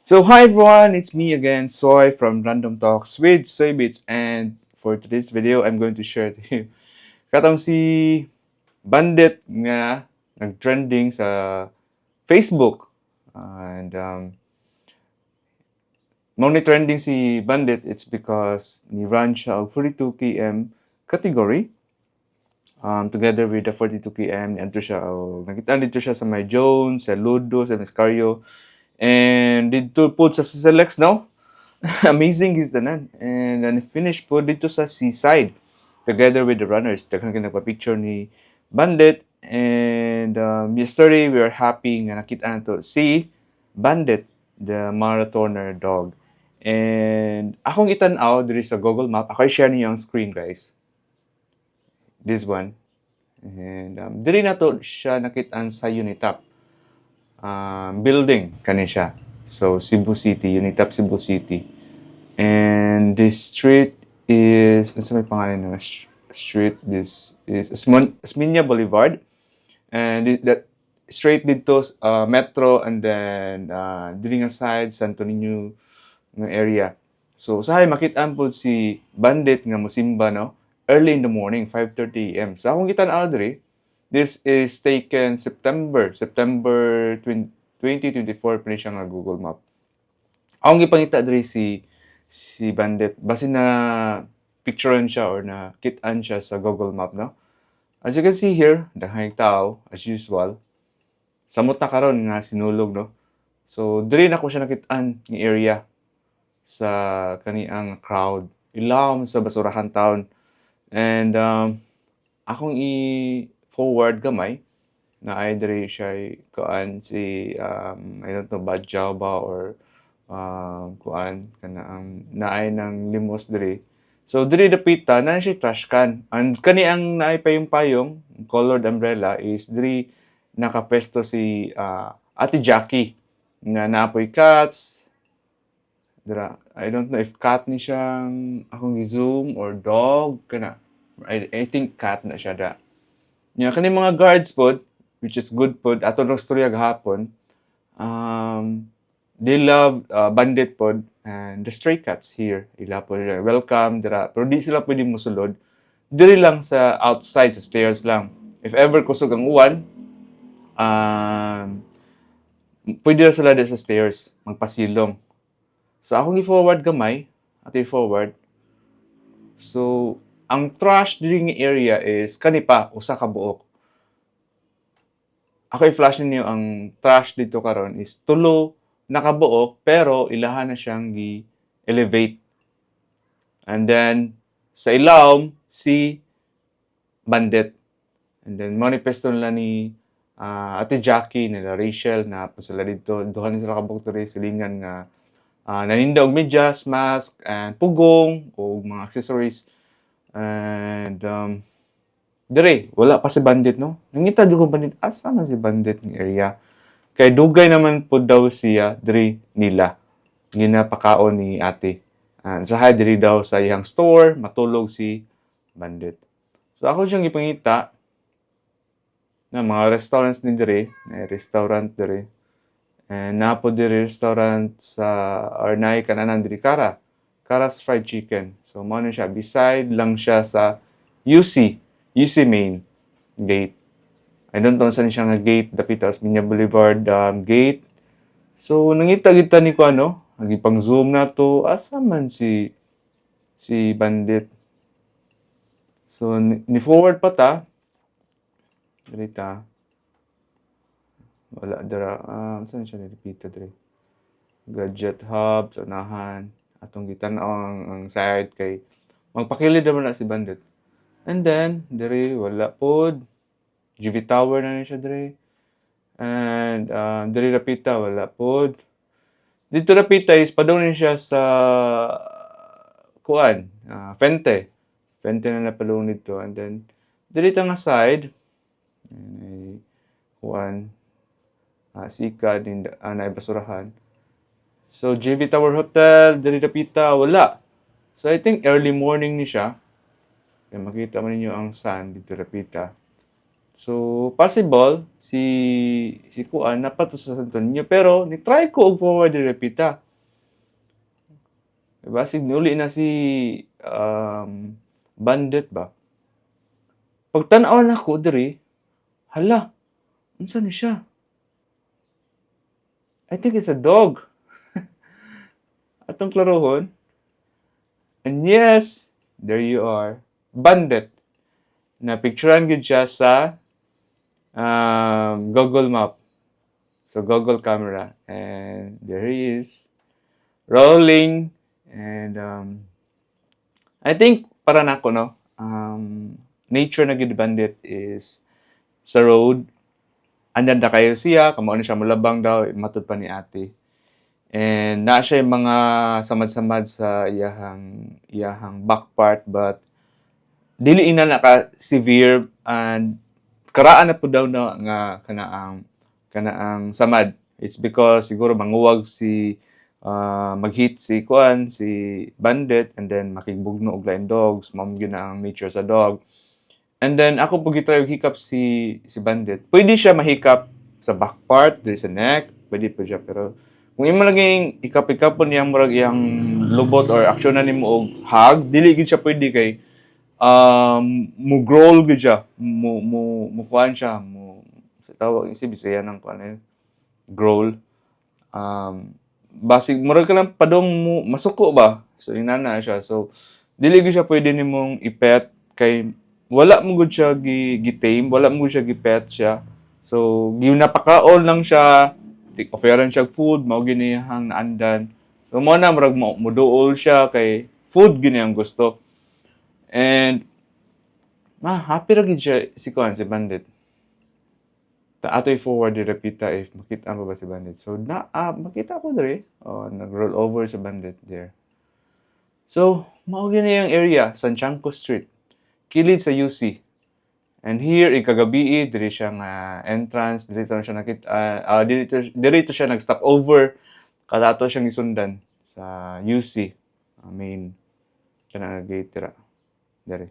So hi everyone, it's me again, Soy from Random Talks with Soy Bits, and for today's video, I'm going to share to you katong si Bandit nga nag-trending sa Facebook. And mao ni trending si Bandit, it's because ni run siya og 42 km category. Together with the 42 km, niadto siya og nakita dito siya sa May Jones, sa Ludo, sa Miscario, and dito po sa Selects now. Amazing is tanan. And then finish po dito sa seaside together with the runners. Daghang nagpa-picture ni Bandit. And yesterday we are happy nga nakita na to si Bandit, the marathoner dog. And akong itan-aw diri sa Google Map. Ako i-share niyo ang screen, guys. This one. And diri na to siya nakitaan sa Unitap building kani siya. So Cebu City, Unitap Cebu City. And this street is, ano sa may pangalan ng street? This is Esminia Boulevard. And that straight dito Metro, and then dili nga side Santo Niño nga area. So usahay makit-an po si Bandit nga mosimba, no? Early in the morning, 5:30 AM. So akong gitan-aw diri, this is taken September 2024 pa ni siya nga Google Map. Akong gipangita diri si Bandit basin na picturean siya or na kit-an siya sa Google Map, no? As you can see here, daghang tao as usual. Samot na karon nga sinulog, no? So diri na ko siya nakit-an nga area sa kaniang crowd. Ilawom sa basurahan town. And akong i-forward gamay na ay diri siya kuan si I don't know, Badjaw ba or kuan kana ang naay ng limos diri. So diri dapita na siya trash can. And kani ang naay payong-payong colored umbrella is diri nakapesto si Ate Jackie nga naapoy cats. Dira, I don't know if cat ni siyang akong gi-zoom or dog kana. I think cat na siya da. Nya kani mga guards pod, which is good pod ato ng storya gahapon. They love Bandit pod and the stray cats here. Ila po welcome dira, pero di sila pwede mosulod. Diri lang sa outside sa stairs lang. If ever kusog ang uwan, pwede na sila sa stairs magpasilong. So akong i-forward gamay, ato i-forward. So ang trash diri nga area is kani pa usa ka buok. Ako i-flash ninyo ang trash dito karon is tulo nakabuok pero ilahan na siyang gi-elevate. And then sa ilawom si Bandit. And then manifesto nila ni Ate Jackie, nila Rachel na po sila dito. Duha ni sila kabuok diri silingan nga naninda og medyas, mask, and pugong o mga accessories. And dire wala pa si Bandit, no? Nangita jud ko Bandit, asa man si Bandit ng area. Kay dugay naman po daw siya diri nila. Ginapakaon ni ate. Sahay diri daw sa iyang store, matulog si Bandit. So ako siyang ipangita na mga restaurants ni diri, na restaurant diri. And napo diri restaurant sa Arnay kananan diri Kara's Fried Chicken. So mao na siya, beside lang siya sa UC main gate. I don't know saan siya nga gate, dapitas Minya Boulevard gate. So nangita-kita ni ko ano, nagipang zoom na to, asa man si Bandit. So ni forward pa ta. Dito. Wala dira, saan siya nilipita diri? Gadget hub, sa unahan. Atong gitan-aw ang side kay magpakilid naman na si Bandit. And then, diri wala pod. GV Tower na siya diri. And diri rapita wala pod. Dito rapita is padung siya sa kuan, Fente. Fente na napalung dito. And then, diri ta nga side, kuan, sika din na basurahan. So JV Tower Hotel, diri dapita wala. So I think early morning ni siya. Kaya makita man ninyo ang sun dito dapita. So possible si kuan napato sa Santo Niño pero ni try ko og forward repita. Diba? Signuli na si Bandit ba? Pagtan-aw nako diri, hala, unsa ni siya? I think it's a dog. Atong klarohon. And yes, there you are. Bandit. Na picturean gid siya sa Google Map. So Google camera. And there he is. Rolling. And I think para nako no. Nature na gid Bandit is sa road. Andyan na kayo siya, kamo na siya mulabang daw, matud pa ni ate. And na siya yung mga samad-samad sa iyahang back part but dili ina naka severe and karaan na po daw na nga kanaang samad. It's because siguro manguwag si mag-hit si kuan si Bandit and then makigbugno og lain dogs, mao gyud ang nature sa dog. And then ako po gitry hikap si Bandit. Pwede siya mahikap sa back part, diri sa neck, pwede po siya pero kung imo laging ikap-ikapon niyang murag iyang lubot or aksyonan nimo og hug, dili gid siya pwede kay mo growl gid siya, mo kuan siya, mo sa tawag si Bisaya nang kuan growl. Basig murag ka lang padong mo masuko ba? So inana siya. So dili gid siya pwede nimong ipet kay wala mo gud siya gi-tame, wala mo gud siya gi-pet siya. So ginapakaon lang siya, offeran siya food, mao ginihang naandan. So mo na murag moduol siya kay food gini ang gusto. And happy ra gid siya si kuan si Bandit. Ta atoy forward di repita if makita mo ba si Bandit. So makita ko diri, nag-roll over si Bandit there. So mao gini ang area, Santiago Street. Kilid sa UC. And here, ikagabi, diri siya nga entrance, dito siya nakita, dito siya nag-stop over, kadato siyang isundan sa UC, main, kanang gate tira, diri.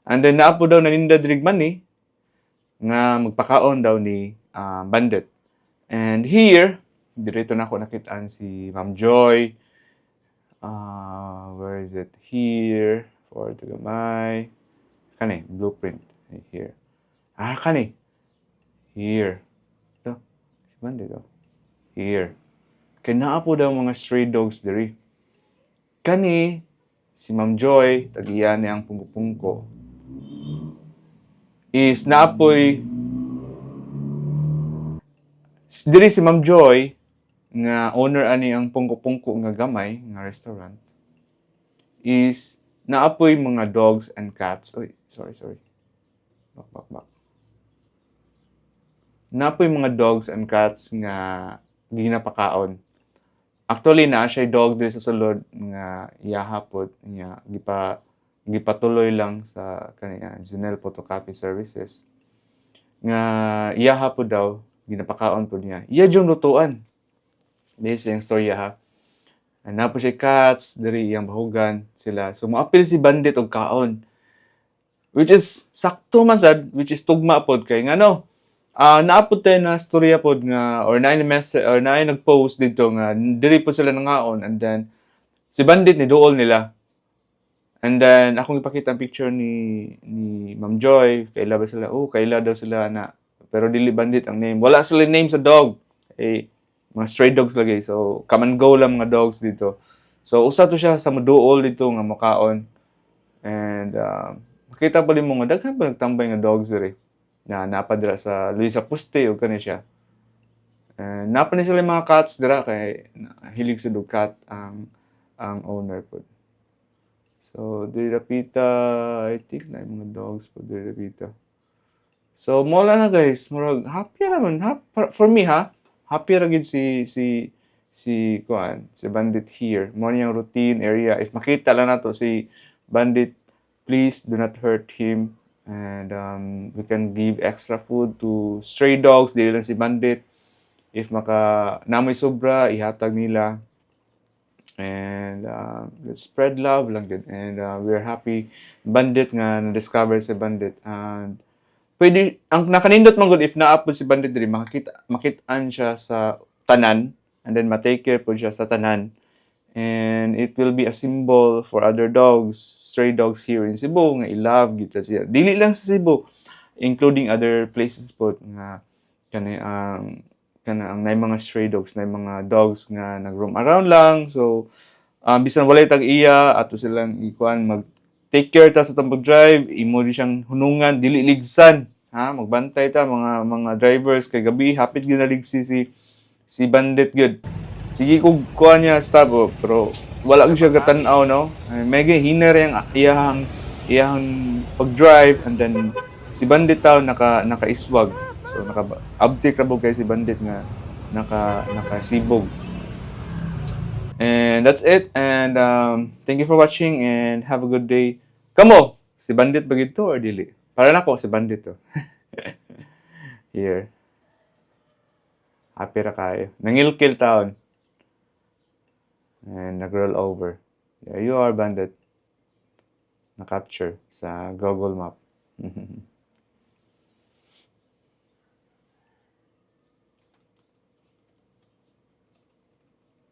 And then, naapo daw naninda dirigman ni, nga magpakaon daw ni Bandit. And here, dito na ako nakitaan si Ma'am Joy, where is it? Here, for the gamay, kani blueprint here kani here ito si Bandit here kay naa po daw mga stray dogs diri kani si Ma'am Joy tagiyan niyang pungko-pungko is naapoy diri si Ma'am Joy nga owner ani ang pungko-pungko nga gamay nga restaurant is naapoy mga dogs and cats. Oy, sorry. Back. Naapoy mga dogs and cats nga ginapakaon. Actually, naa siya dog diri sa sulod nga iyahapon nga gipatuloy lang sa kaniya Zenel Photocopy Services. Nga iyahapon daw ginapakaon po niya. Iya jung lutuan. This yung storya ha. Napo siya cats, diri iyang bahugan sila. So, maapil si Bandit og kaon. Which is, sakto man sad, which is tugma pod kay nga no. Naapod tayo na storya pod nga, or na nag-post dito nga, diri po sila nangaon, and then, si Bandit ni duol nila. And then, akong ipakita ang picture ni Ma'am Joy, kaila ba sila? Kaila daw sila na. Pero dili Bandit ang name. Wala sila name sa dog. Mga stray dogs lagi. So, come and go lang mga dogs dito. So, usa to siya sa maduol dito nga makaon. And, makita pa rin mo nga, daghan pa nagtambay nga dogs diri. Na napadira sa luy sa puste o kani siya. And, napa ni sila yung mga cats dira kay hilig sa dog cat ang owner po. So, diri rapita, I think na yung mga dogs po diri rapita. So, mola na guys, murag happy naman for me ha. Happy ra gid si Bandit here. Mo niyang routine area. If makita lang nato si Bandit, please do not hurt him. And we can give extra food to stray dogs, dili lang si Bandit. If namoy sobra, ihatag nila. And let's spread love lang din. And we're happy Bandit nga na-discover si Bandit. And pwede, ang nakanindot man gud if naapod si bandit diri, makitaan siya sa tanan, and then ma-take care po siya sa tanan. And it will be a symbol for other dogs, stray dogs here in Cebu, nga i-love gid siya. Dili lang sa Cebu, including other places po nga kana ang nay mga stray dogs, nay mga dogs nga nag-roam around lang. So, bisan walay tag-iya, ato silang ikuan mag-take care ta sa tambag drive, imo di siyang hunungan, dili ligsan. Ha, magbantay ta mga drivers kay gabi hapit ginaligsi si bandit gud. Sige kog kuha niya stop pero wala gyud siya gatan-aw no. Mega hiner yang iyahang pag-drive, and then si bandit taw nakaiswag. So abtik ra kay si bandit nga nakasibog. And that's it, and thank you for watching and have a good day. Kamo, si bandit ba gid to or dili? Para nako si bandit to. Here. Happy ra kayo. Nangilkil taon. And nag-roll over. There you are, bandit. Na-capture sa Google Map.